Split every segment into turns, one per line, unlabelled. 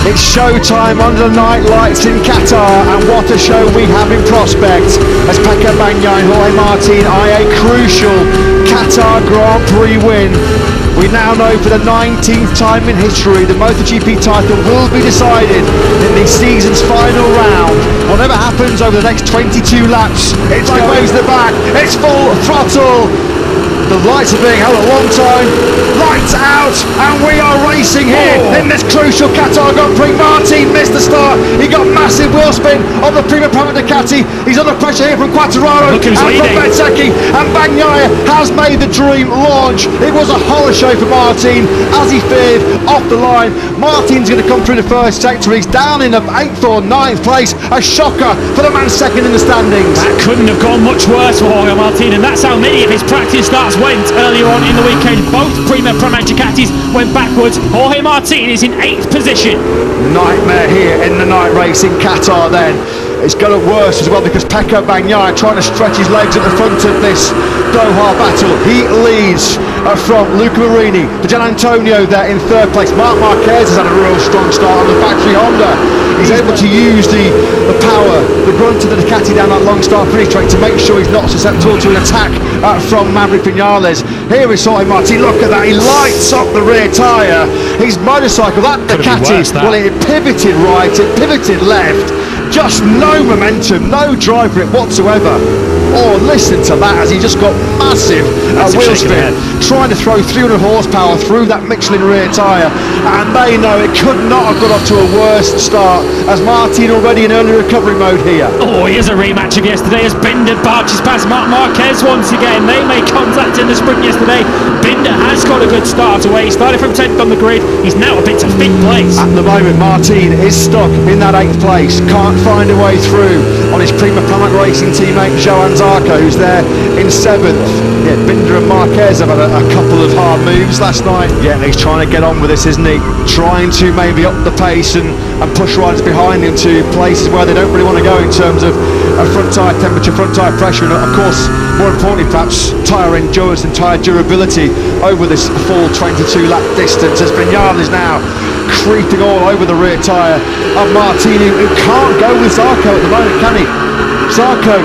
It's showtime under the night lights in Qatar, and what a show we have in prospect as Bagnaia and Jorge Martin eye a crucial Qatar Grand Prix win. We now know for the 19th time in history the MotoGP title will be decided in the season's final round. Whatever happens over the next 22 laps, it's goes the back, it's full throttle. The lights are being held a long time, lights out, and we are racing here in this crucial Qatar Grand Prix. Martin missed the start, he got massive wheel spin on the Prima Prama Ducati. He's under pressure here from Quartararo and from Bezzecchi, and Bagnaia has made the dream launch. It was a horror show for Martin, as he feared, off the line. Martin's going to come through the first sector, he's down in the 8th or 9th place, a shocker for the man second in the standings.
That couldn't have gone much worse for Jorge Martin, and that's how many of his practice starts went earlier on in the weekend. Both Prima Prama Ducatis went backwards. Jorge Martin is in 8th position.
Nightmare here in the night race in Qatar then. It's got it worse as well because Bagnaia trying to stretch his legs at the front of this Doha battle. He leads from Luca Marini to Gian Antonio there in 3rd place. Marc Marquez has had a real strong start on the factory Honda. He's able to use the power, the grunt of the Ducati down that long start finish straight to make sure he's not susceptible to an attack from Maverick Vinales. Here is Jorge Martin, look at that, he lights up the rear tyre. His motorcycle, that Ducati, well, it pivoted right, it pivoted left. Just no momentum, no drive for it whatsoever. Oh, listen to that as he just got massive wheel spin, trying to throw 300 horsepower through that Michelin rear tyre, and they know it could not have got off to a worse start as Martin already in early recovery mode here.
Oh, here's a rematch of yesterday as Binder barges past Marc Marquez once again. They made contact in the sprint yesterday. Binder has got a good start away. He started from 10th on the grid. He's now up into 5th place.
At the moment, Martin is stuck in that 8th place. Can't find a way through on his Prima Prama Racing teammate Johan Zarco, who's there in 7th. Yeah, Binder and Marquez have had a couple of hard moves last night. Yeah, he's trying to get on with this, isn't he? Trying to maybe up the pace and push riders behind him to places where they don't really want to go in terms of front tyre temperature, front tyre pressure, and of course, more importantly perhaps, tyre endurance and tyre durability over this full 22 lap distance as Bagnaia is now creeping all over the rear tyre of Martin, who can't go with Zarco at the moment, can he? Zarco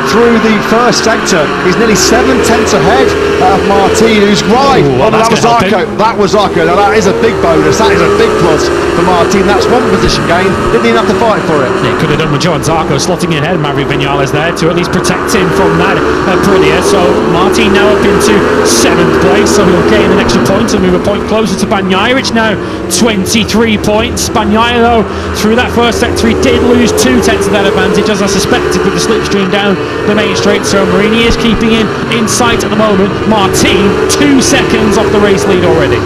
through the first sector, he's nearly 7/10 ahead of Martin, who's right. That was Zarco. That was Zarco. Now that is a big bonus. That is a big plus for Martin. That's one position gain. Didn't even have to fight for it.
Yeah, could have done with Johan Zarco slotting ahead Maverick Vinales there to at least protect him from that Aprilia. So Martin now up into 7th place, so he'll gain an extra point and move a point closer to Bagnaia. It's now 23 points. Bagnaia, though, through that first sector, he did lose 2/10 of that advantage, as I suspected, with the slipstream down the main straight. So Marini is keeping him in sight at the moment. Martin 2 seconds off the race lead already.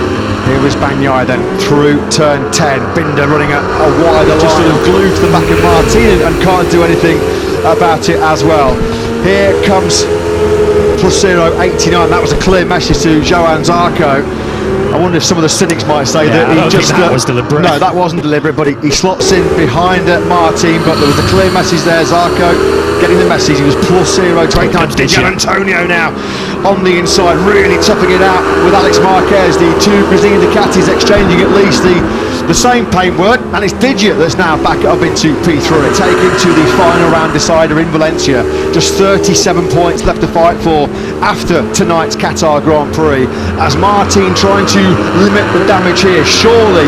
Here was Bagnaia then through turn 10. Binder running a wider just sort of glued to the back of Martin and can't do anything about it as well. Here comes Plus 89. That was a clear message to Johan Zarco. I wonder if some of the cynics might say that he just...
that was deliberate.
No, that wasn't deliberate, but he slots in behind Martin, but there was a clear message there. Zarco getting the message. He was Plus 89. Gian Antonio now on the inside, really toughing it out with Alex Marquez. The two Brazilian Ducatis exchanging at least the same paintwork, and it's Digit that's now back up into P3. Taken to the final round decider in Valencia. Just 37 points left to fight for after tonight's Qatar Grand Prix, as Martin trying to limit the damage here, surely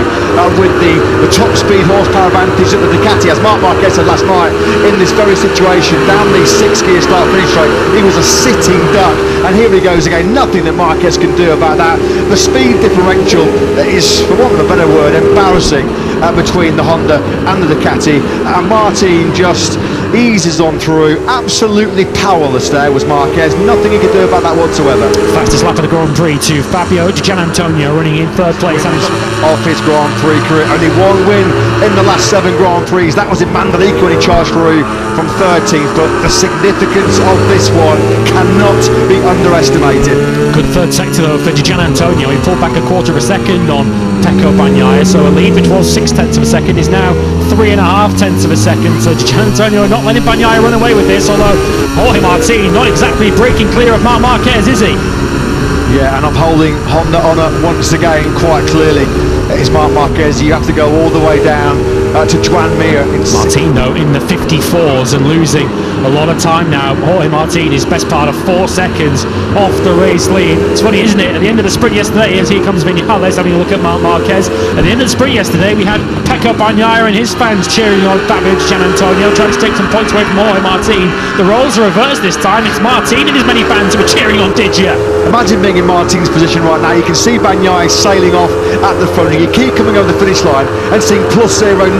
with the top speed horsepower advantage that the Ducati, as Marc Marquez said last night, in this very situation, down the 6-gear start finish straight, he was a sitting duck, and here he goes again. Nothing that Marquez can do about that. The speed differential is, for want of a better word, embarrassing between the Honda and the Ducati, and Martin just eases on through. Absolutely powerless there was Marquez. Nothing he could do about that whatsoever.
Fastest lap of the Grand Prix to Fabio Di Gianantonio, running in 3rd place.
Off his Grand Prix career, only one win in the last 7 Grand Prix. That was in Mandalika when he charged through from 13th, but the significance of this one cannot be underestimated.
Good 3rd sector though for Di Gianantonio. He pulled back a 1/4 of a second on Bagnaia, so a lead which was 6/10 of a second is now 3.5 of a second. So Di Gianantonio not letting Bagnaia run away with this, although Jorge Martin not exactly breaking clear of Marc Marquez, is he?
Yeah, and upholding Honda honour once again quite clearly. is Marc Marquez. You have to go all the way down to Joan Mir.
Martin, though, in the 54s and losing a lot of time now. Jorge Martin is best part of 4 seconds off the race lead. It's funny, isn't it? At the end of the sprint yesterday, as here comes Vinales having a look at Marc Marquez. At the end of the sprint yesterday, we had Pecco Bagnaia and his fans cheering on Babbage Gian Antonio, trying to take some points away from Jorge Martin. The roles are reversed this time. It's Martin and his many fans who are cheering on Digia.
Imagine being in Martin's position right now. You can see Bagnaia sailing off at the front. You keep coming over the finish line and seeing +0.90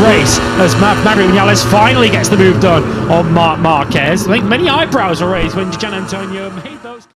race as Maverick Vinales finally gets the move done on Marc Marquez. I think many eyebrows are raised when Gian Antonio made